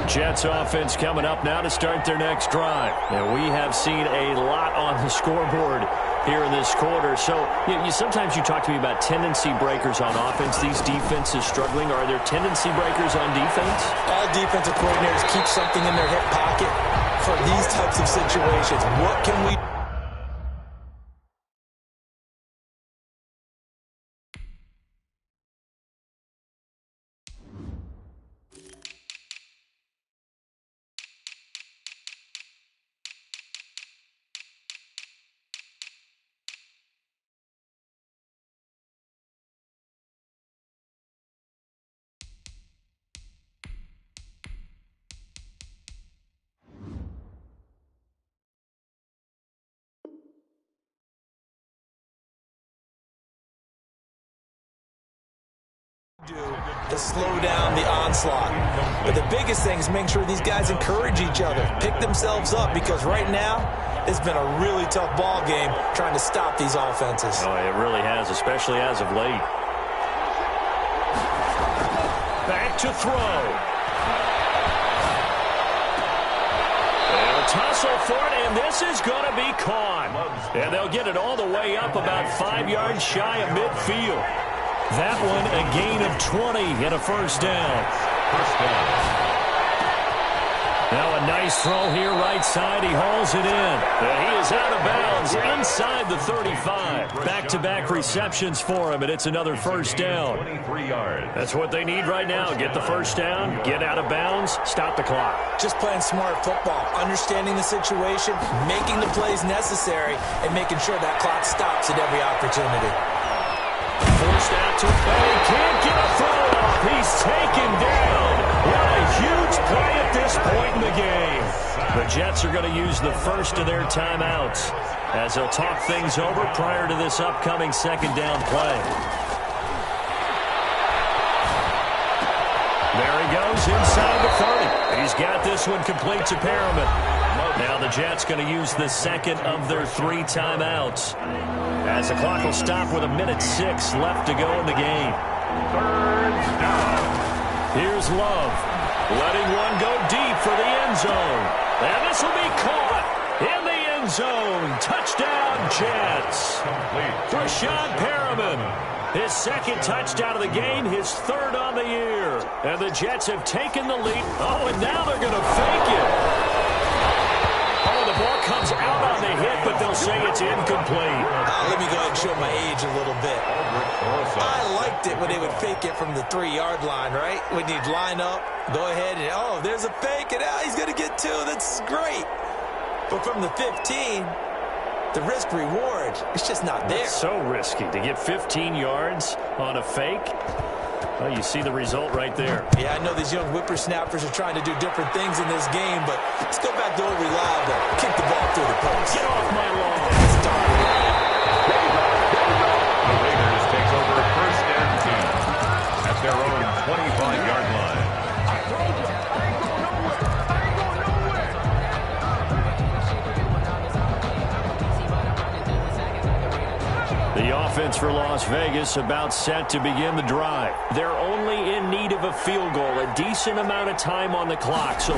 Jets offense coming up now to start their next drive. And we have seen a lot on the scoreboard here in this quarter. So sometimes you talk to me about tendency breakers on offense. These defenses struggling. Are there tendency breakers on defense? All defensive coordinators keep something in their hip pocket for these types of situations. What can we do to slow down the onslaught? But the biggest thing is making sure these guys encourage each other, pick themselves up, because right now it's been a really tough ball game trying to stop these offenses. Oh, it really has, especially as of late. Back to throw. And a tussle for it, and this is going to be caught. And they'll get it all the way up about 5 yards shy of midfield. That one a gain of 20 and a first down. Now a nice throw here right side. He hauls it in. And he is out of bounds inside the 35. Back-to-back receptions for him, and it's another first down. 23 yards. That's what they need right now. Get the first down, get out of bounds, stop the clock. Just playing smart football, understanding the situation, making the plays necessary, and making sure that clock stops at every opportunity. Forced out to play. Can't get a throw off. He's taken down. What a huge play at this point in the game. The Jets are going to use the first of their timeouts as they'll talk things over prior to this upcoming second down play. There he goes inside the 30. He's got this one complete to Perriman. Now the Jets going to use the second of their 3 timeouts as the clock will stop with 1:06 left to go in the game. Third down. Here's Love, letting one go deep for the end zone. And this will be caught in the end zone. Touchdown, Jets. Rashad Perriman, his 2nd touchdown of the game, his 3rd on the year. And the Jets have taken the lead. Oh, and now they're going to fake it. Oh, the ball comes out on the hit, but they'll say it's incomplete. Let me go ahead and show my age a little bit. I liked it when they would fake it from the 3-yard line, right? When you'd line up, go ahead and, oh, there's a fake, and he's going to get 2. That's great. But from the 15, the risk-reward, it's just not there. It's so risky to get 15 yards on a fake. Well, you see the result right there. Yeah, I know these young whippersnappers are trying to do different things in this game, but let's go back to old reliable. Kick the ball through the post. Get off my lawn. The Raiders takes over first and 10 at their own 25-yard line. The offense for Las Vegas about set to begin the drive. They're only in need of a field goal, a decent amount of time on the clock. So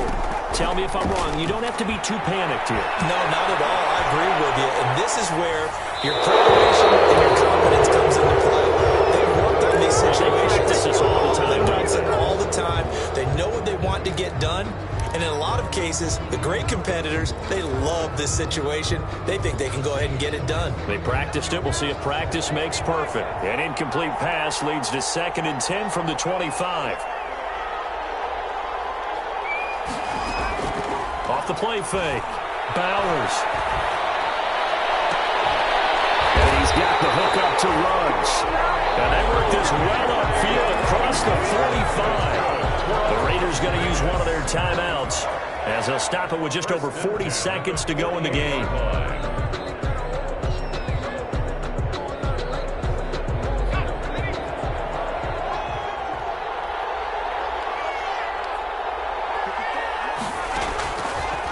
tell me if I'm wrong. You don't have to be too panicked here. No, not at all. I agree with you. And this is where your preparation and your confidence comes into play. They've worked on these situations. They practice this all the time. They practice it all the time. They know what they want to get done. And in a lot of cases, the great competitors, they love this situation. They think they can go ahead and get it done. They practiced it. We'll see if practice makes perfect. An incomplete pass leads to 2nd and 10 from the 25. Off the play fake. Bowers. And he's got the hook up to Ruggs. And they work this well upfield across the 45. The Raiders going to use one of their timeouts as they'll stop it with just over 40 seconds to go in the game.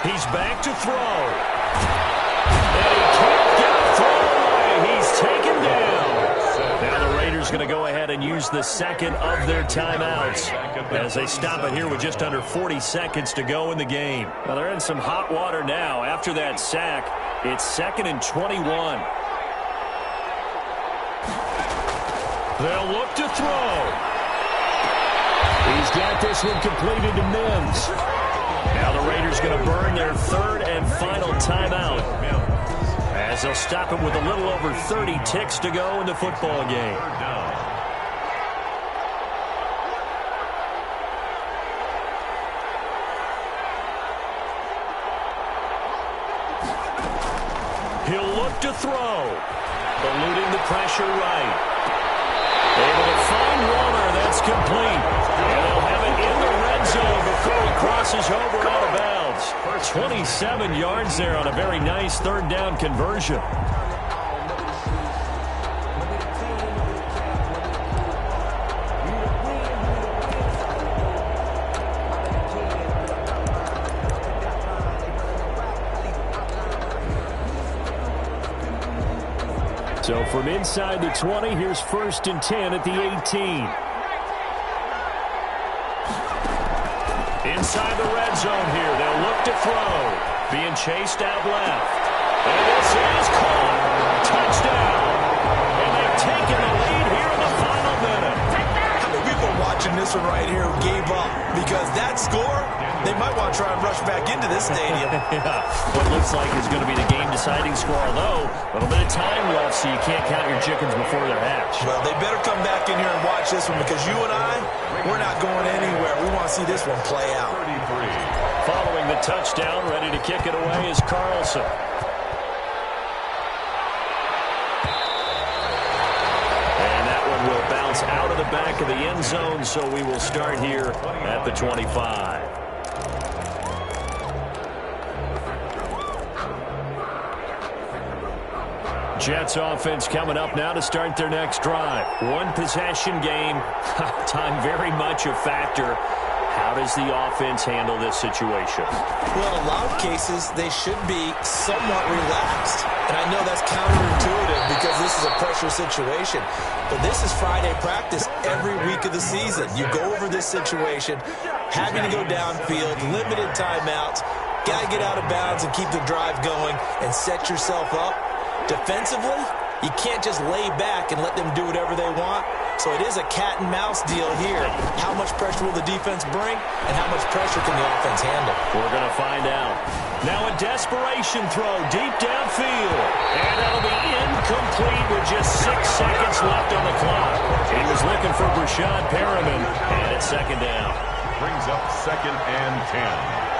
He's back to throw. And he can't get a throw away. He's taken down. Now the Raiders going to go ahead and use the second of their timeouts as they stop it here with just under 40 seconds to go in the game. Now they're in some hot water now. After that sack, it's 2nd and 21. They'll look to throw. He's got this one completed to Mims. Now the Raiders going to burn their 3rd and final timeout as they'll stop it with a little over 30 ticks to go in the football game. He'll look to throw. Eluding the pressure right. Able to find Warner. That's complete. And they'll have it in the red zone before he crosses over out of bounds. 27 yards there on a very nice 3rd down conversion. So from inside the 20, here's 1st and 10 at the 18. Inside the red zone here, they'll look to throw. Being chased out left. And this is caught. Touchdown. And they've taken the lead here in the final minute. How many people watching this one right here who gave up? Because that score, they might want to try and rush back into this stadium. Yeah, what looks like is going to be the game-deciding score, although a little bit of time left, so you can't count your chickens before they're hatched. Well, they better come back in here and watch this one because you and I, we're not going anywhere. We want to see this one play out. 33. Following the touchdown, ready to kick it away is Carlson. And that one will bounce out of the back of the end zone, so we will start here at the 25. Jets offense coming up now to start their next drive. One possession game. Time very much a factor. How does the offense handle this situation? Well, in a lot of cases, they should be somewhat relaxed. And I know that's counterintuitive because this is a pressure situation. But this is Friday practice every week of the season. You go over this situation, having to go downfield, limited timeouts, got to get out of bounds and keep the drive going and set yourself up. Defensively, you can't just lay back and let them do whatever they want. So it is a cat and mouse deal here. How much pressure will the defense bring, and how much pressure can the offense handle? We're going to find out. Now a desperation throw deep downfield. And that'll be incomplete with just 6 seconds left on the clock. He was looking for Brashad Perriman, and it's second down. Brings up 2nd and 10.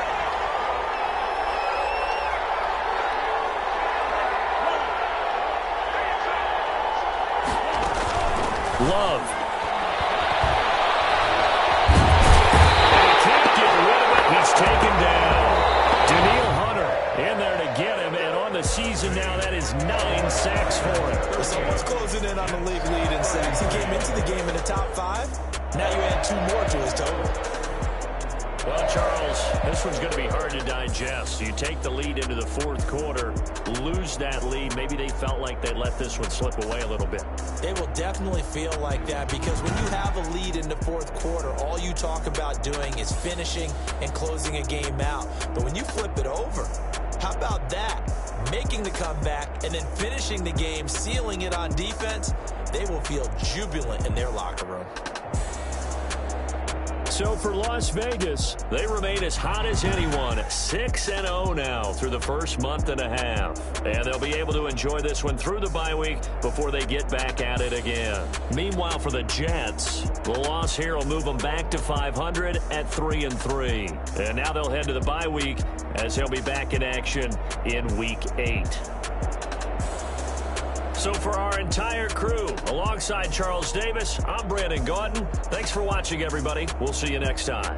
Love. And he can't get rid of it. He's taken down. Daniil Hunter in there to get him. And on the season now, that is 9 sacks for him. Someone's closing in on the league lead in sacks. He came into the game in the top 5. Now you add 2 more to his total. Well, Charles, this one's going to be hard to digest. You take the lead into the 4th quarter, lose that lead. Maybe they felt like they let this one slip away a little bit. They will definitely feel like that because when you have a lead in the 4th quarter, all you talk about doing is finishing and closing a game out. But when you flip it over, how about that? Making the comeback and then finishing the game, sealing it on defense, they will feel jubilant in their locker room. So for Las Vegas, they remain as hot as anyone, 6-0 now through the first month and a half. And they'll be able to enjoy this one through the bye week before they get back at it again. Meanwhile, for the Jets, the loss here will move them back to 500 at 3-3. And now they'll head to the bye week as they'll be back in action in Week 8. So for our entire crew, alongside Charles Davis, I'm Brandon Gautin. Thanks for watching, everybody. We'll see you next time.